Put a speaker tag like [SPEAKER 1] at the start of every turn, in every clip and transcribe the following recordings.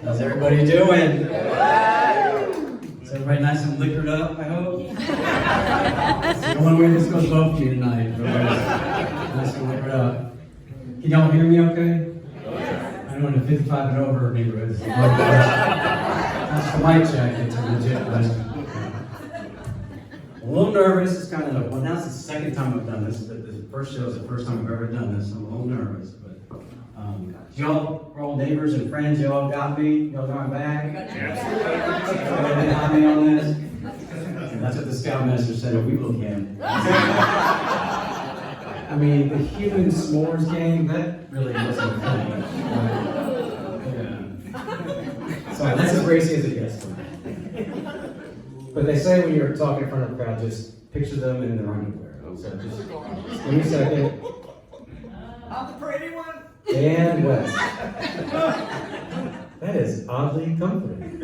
[SPEAKER 1] How's everybody doing? Is everybody nice and liquored up, I hope? The one way this goes well for me tonight. Everybody's nice and liquored up. Can y'all hear me okay? I know in the 55 and over neighborhoods. That's the mic check. It's a legit question. A little nervous. It's kind of, well, now it's the second time I've done this. The first show is the first time I've ever done this. I'm a little nervous, but y'all, we're all neighbors and friends. Y'all got me. Y'all got my back. Everybody got me on this. And that's what the scoutmaster said a week ago. I mean, the human s'mores game, that really wasn't a thing. Yeah. So that's as racy as it gets for me. But they say when you're talking in front of a crowd, just picture them in their underwear. So just give me a second.
[SPEAKER 2] I'm the pretty one.
[SPEAKER 1] And West. That is oddly comforting.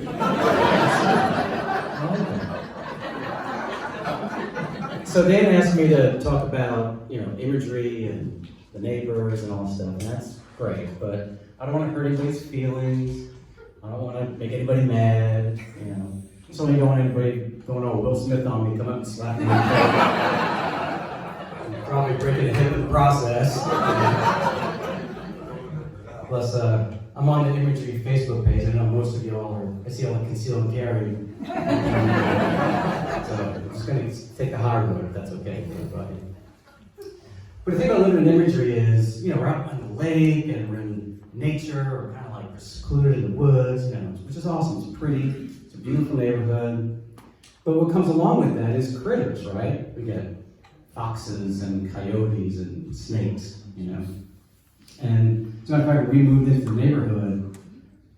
[SPEAKER 1] So Dan asked me to talk about, imagery and the neighbors and all that stuff, and that's great, but I don't want to hurt anybody's feelings. I don't want to make anybody mad, Certainly don't want anybody going on Will Smith on me, come up and slap me. And probably breaking a hip in the process. Plus, I'm on the imagery Facebook page. I know most of y'all are, I see all the conceal and carry. So I'm just going to take the hard road if that's okay for everybody. But the thing about living in imagery is, we're out on the lake and we're in nature, we're kind of like secluded in the woods, which is awesome. It's pretty, it's a beautiful neighborhood. But what comes along with that is critters, right? We get foxes and coyotes and snakes, And as a matter of fact, when we moved into the neighborhood,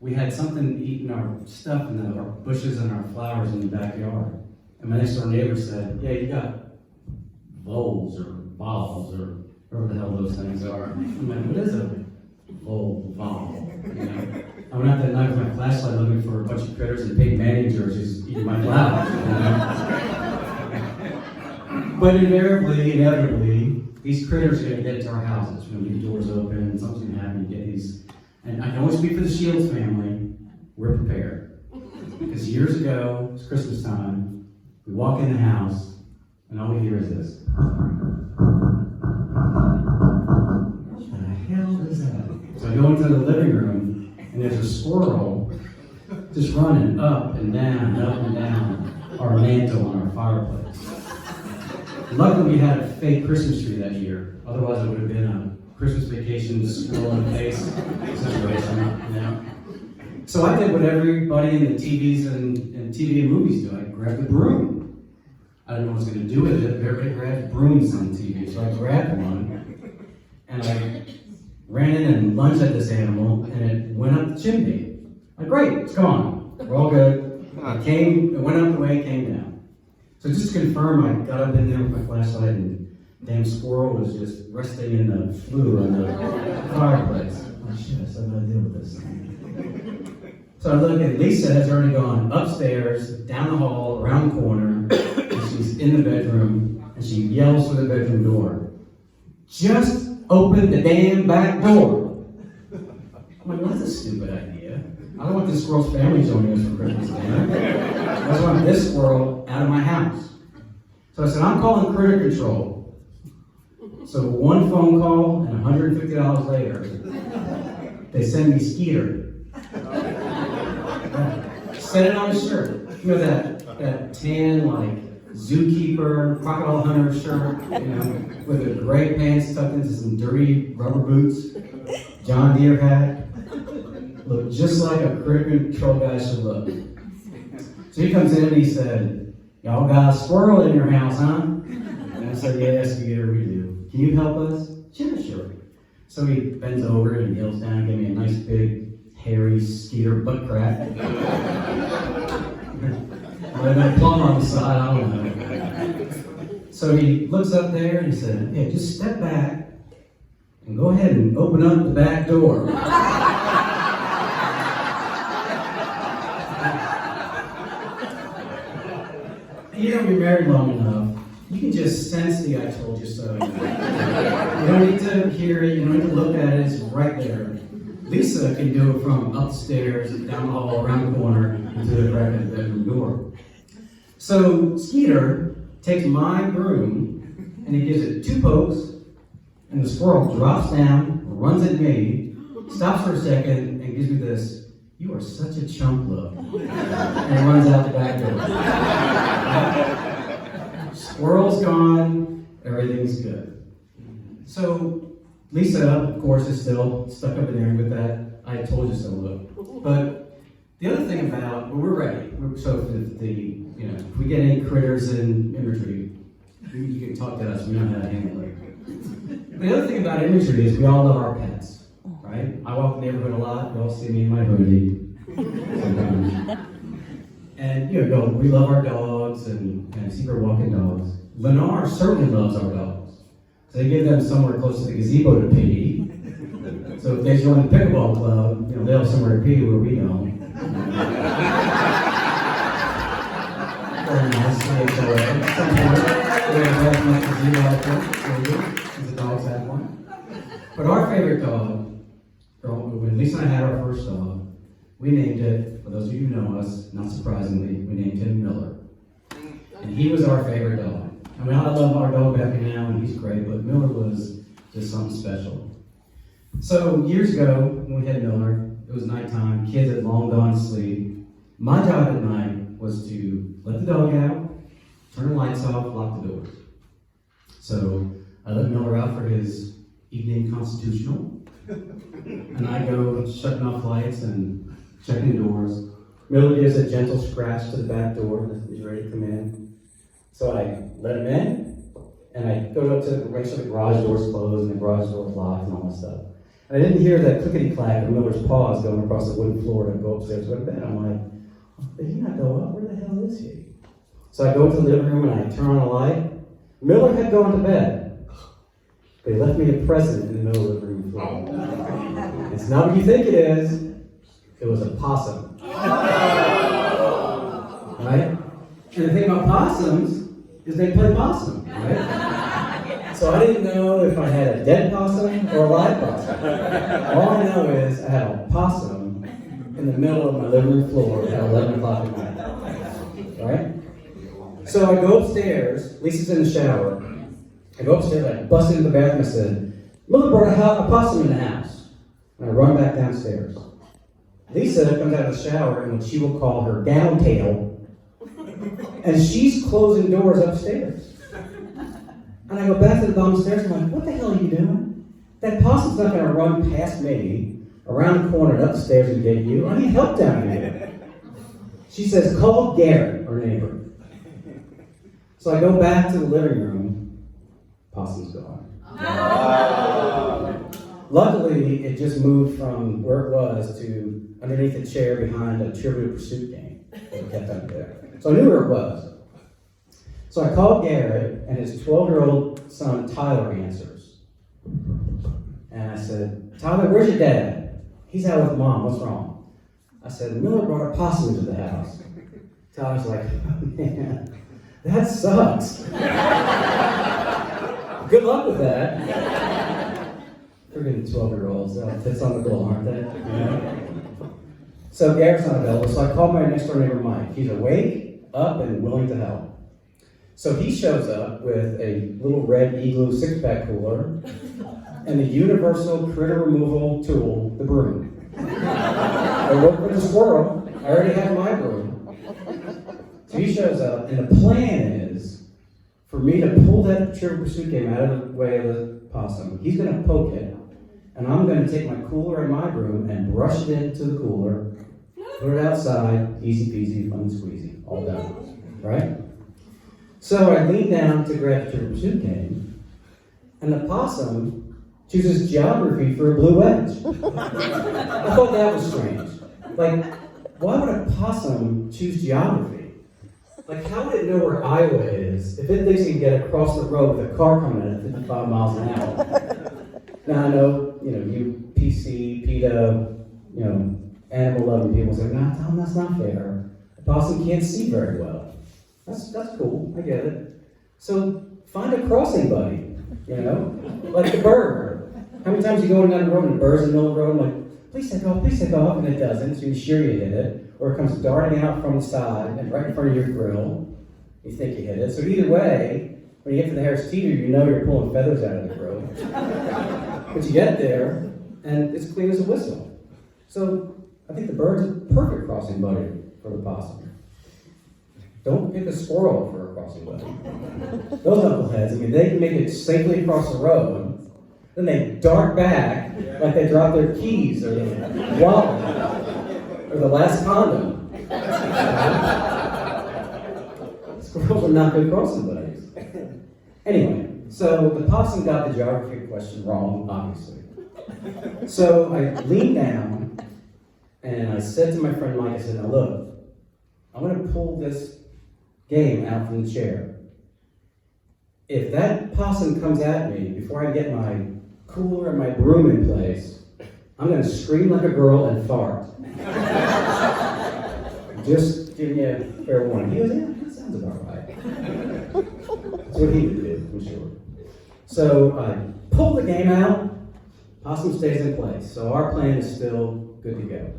[SPEAKER 1] we had something eating our stuff in our bushes and our flowers in the backyard. And my next door neighbor said, yeah, you got voles or vols or whatever the hell those things are. I'm like, what is a vol? I went out that night with my flashlight looking for a bunch of critters in Peyton Manning jerseys eating my flowers. But invariably, inevitably, these critters are going to get into our houses. We're going to leave the doors open, and something's going to happen. You get these. And I can only speak for the Shields family. We're prepared. Because years ago, it's Christmas time, we walk in the house, and all we hear is this. What the hell is that? So I go into the living room, and there's a squirrel just running up and down our mantle on our fireplace. Luckily, we had a fake Christmas tree that year. Otherwise, it would have been a Christmas vacation squirrel in the face situation. So I did what everybody in the TVs and TV and movies do. I grabbed the broom. I didn't know what I was going to do with it. Everybody grabbed brooms on TV, so I grabbed one and I ran in and lunged at this animal, and it went up the chimney. Like, great, it's gone. We're all good. It went up the way it came down. So just to confirm, I got up in there with my flashlight, and the damn squirrel was just resting in the flue on the fireplace. Oh shit, I still gotta deal with this thing. So I look at Lisa has already gone upstairs, down the hall, around the corner, and she's in the bedroom, and she yells through the bedroom door, "Just open the damn back door." I'm like, well, that's a stupid idea. I don't want this squirrel's family joining us for Christmas dinner. I just want this squirrel out of my house. So I said, I'm calling critter control. So one phone call and $150 later, they send me Skeeter. Set it on his shirt. That tan, zookeeper, crocodile hunter shirt, with the gray pants tucked into some dirty rubber boots, John Deere hat. Looked just like a critter control guy should look. So he comes in and he said, "Y'all got a squirrel in your house, huh?" And I said, "Yes, we do. Can you help us?" Sure. So he bends over and kneels down and gives me a nice big, hairy Skeeter butt crack. And a plum on the side, I don't know. So he looks up there and he said, "Hey, just step back and go ahead and open up the back door." You don't be married long enough, you can just sense the "I told you so." You don't need to hear it, you don't need to look at it, it's right there. Lisa can do it from upstairs, down the hall, around the corner, into the crack of the bedroom door. So Skeeter takes my broom and he gives it 2 pokes, and the squirrel drops down, runs at me, stops for a second, and gives me this, "You are such a chump" look, and runs out the back door. Squirrel's gone, everything's good. So Lisa, of course, is still stuck up in there with that "I told you so" look. But the other thing about, well, we're ready. So if we get any critters in imagery, you can talk to us. We know how to handle it. But the other thing about imagery is we all love our pets, right? I walk the neighborhood a lot. You all see me in my hoodie sometimes. And we love our dogs and see we're walking dogs. Lennar certainly loves our dogs. So they give them somewhere close to the gazebo to pee. So if they join the pickleball club, they'll have somewhere to pee where we don't. Very nice. At some point, we're going to have gazebo out there, because the dogs have one. But our favorite dog, when Lisa and I had our first dog, we named it, for those of you who know us, not surprisingly, we named him Miller. And he was our favorite dog. I mean, I love our dog Becky now, and he's great, but Miller was just something special. So years ago, when we had Miller, it was nighttime, kids had long gone to sleep. My job at night was to let the dog out, turn the lights off, lock the doors. So I let Miller out for his evening constitutional, and I go shutting off lights and checking doors. Miller gives a gentle scratch to the back door. He's ready to come in. So I let him in, and I go up to make sure the garage door's closed and the garage door's locked and all that stuff. And I didn't hear that clickety-clack of Miller's paws going across the wooden floor to go upstairs to go to bed. I'm like, did he not go up? Where the hell is he? So I go into the living room and I turn on the light. Miller had gone to bed, but he left me a present in the middle of the living room. It's not what you think it is. It was a possum. Right? And the thing about possums is they play possum, right? So I didn't know if I had a dead possum or a live possum. All I know is I had a possum in the middle of my living room floor at 11 o'clock at night. Right? So I go upstairs, Lisa's in the shower. I go upstairs, I bust into the bathroom, I said, "Mother brought a possum in the house." And I run back downstairs. Lisa comes out of the shower in what she will call her gown tail, and she's closing doors upstairs. And I go back to the bottom stairs, and I'm like, "What the hell are you doing? That possum's not going to run past me, around the corner and up the stairs and get you. I need help down here." She says, "Call Garrett, our neighbor." So I go back to the living room, possum's gone. Luckily, it just moved from where it was to underneath a chair behind a Trivial Pursuit game that we kept under there. So I knew where it was. So I called Garrett, and his 12-year-old son, Tyler, answers. And I said, "Tyler, where's your dad?" "He's out with Mom. What's wrong?" I said, "Miller brought a possum into the house." Tyler's like, "Oh, man, that sucks." Good luck with that. Friggin' 12-year-olds, tits on the glow, aren't they? So Garrett's not available, so I called my next door neighbor Mike. He's awake, up, and willing to help. So he shows up with a little red Igloo 6-pack cooler and the universal critter removal tool, the broom. I worked with the squirrel. I already have my broom. So he shows up, and the plan is for me to pull that Trivial Pursuit game out of the way of the possum. He's going to poke it, and I'm going to take my cooler and my broom and brush it into the cooler, put it outside, easy peasy, lemon squeezy, all done, right? So I lean down to grab the Trivial Pursuit game, and the possum chooses geography for a blue wedge. I thought that was strange. Like, why would a possum choose geography? Like, how would it know where Iowa is if it thinks it can get across the road with a car coming in at 55 miles an hour? Now I know, you PC, PETA, animal loving people say, "No, tell them that's not fair. A possum can't see very well." That's cool, I get it. So find a crossing buddy, like the bird. How many times you go down the road and the bird's in the middle of the road, like, please take off, and it doesn't, so you're sure you hit it, or it comes darting out from the side and right in front of your grill. You think you hit it. So either way, when you get to the Harris Teeter, you know you're pulling feathers out of the grill. But you get there, and it's clean as a whistle. So I think the bird's a perfect crossing buddy for the possum. Don't pick a squirrel for a crossing buddy. Those knuckleheads, I mean, they can make it safely across the road, then they dart back like they dropped their keys or the wallet or the last condom. Squirrels are not good crossing buddies. Anyway, so the possum got the geography question wrong, obviously. So I leaned down and I said to my friend Mike, I said, now look, I'm going to pull this game out from the chair. If that possum comes at me before I get my cooler and my broom in place, I'm going to scream like a girl and fart. Just giving you a fair warning. He goes, yeah, that sounds about right. That's what he would do, I'm sure. So I pull the game out, possum stays in place. So our plan is still good to go.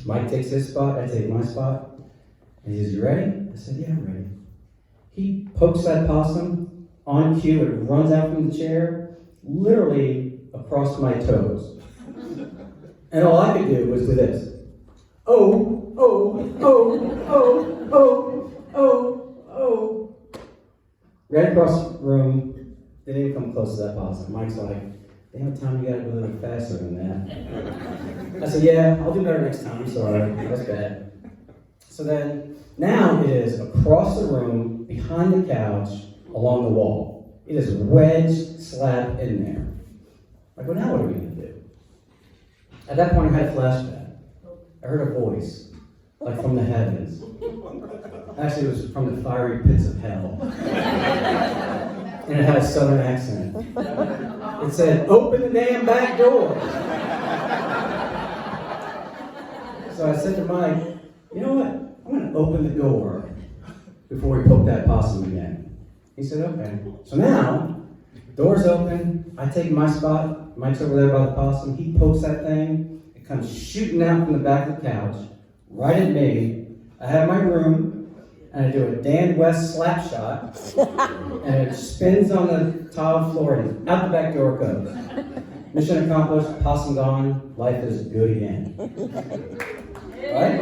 [SPEAKER 1] Mike takes his spot, I take my spot. And he says, you ready? I said, yeah, I'm ready. He pokes that possum on cue, it runs out from the chair, literally across my toes. And all I could do was do this. Oh, oh, oh, oh, oh, oh, oh. Right across the room, didn't even come close to that possum. Mike's like, damn, Tom, you gotta go a little faster than that. I said, yeah, I'll do better next time, sorry, that's bad. So then, now it is across the room, behind the couch, along the wall. It is wedged slap in there. I go, now what are we gonna do? At that point, I had a flashback. I heard a voice, like from the heavens. Actually, it was from the fiery pits of hell. And it had a southern accent. It said, open the damn back door. So I said to Mike, you know what? I'm going to open the door before we poke that possum again. He said, okay. So now, door's open. I take my spot. Mike's over there by the possum. He pokes that thing. It comes shooting out from the back of the couch, right at me. I have my room, and I do a Dan West slap shot, and it spins on the tile floor, and out the back door it goes. Mission accomplished, possum gone, life is good again. Right?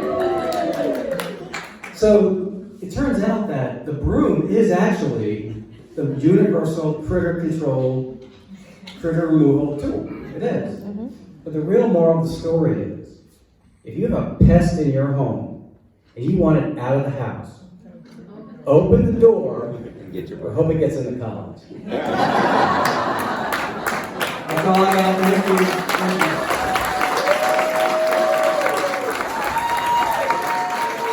[SPEAKER 1] So it turns out that the broom is actually the universal critter control, critter removal tool. It is. But the real moral of the story is, if you have a pest in your home and you want it out of the house, open the door or hope it gets into college. That's all I got. Thank you.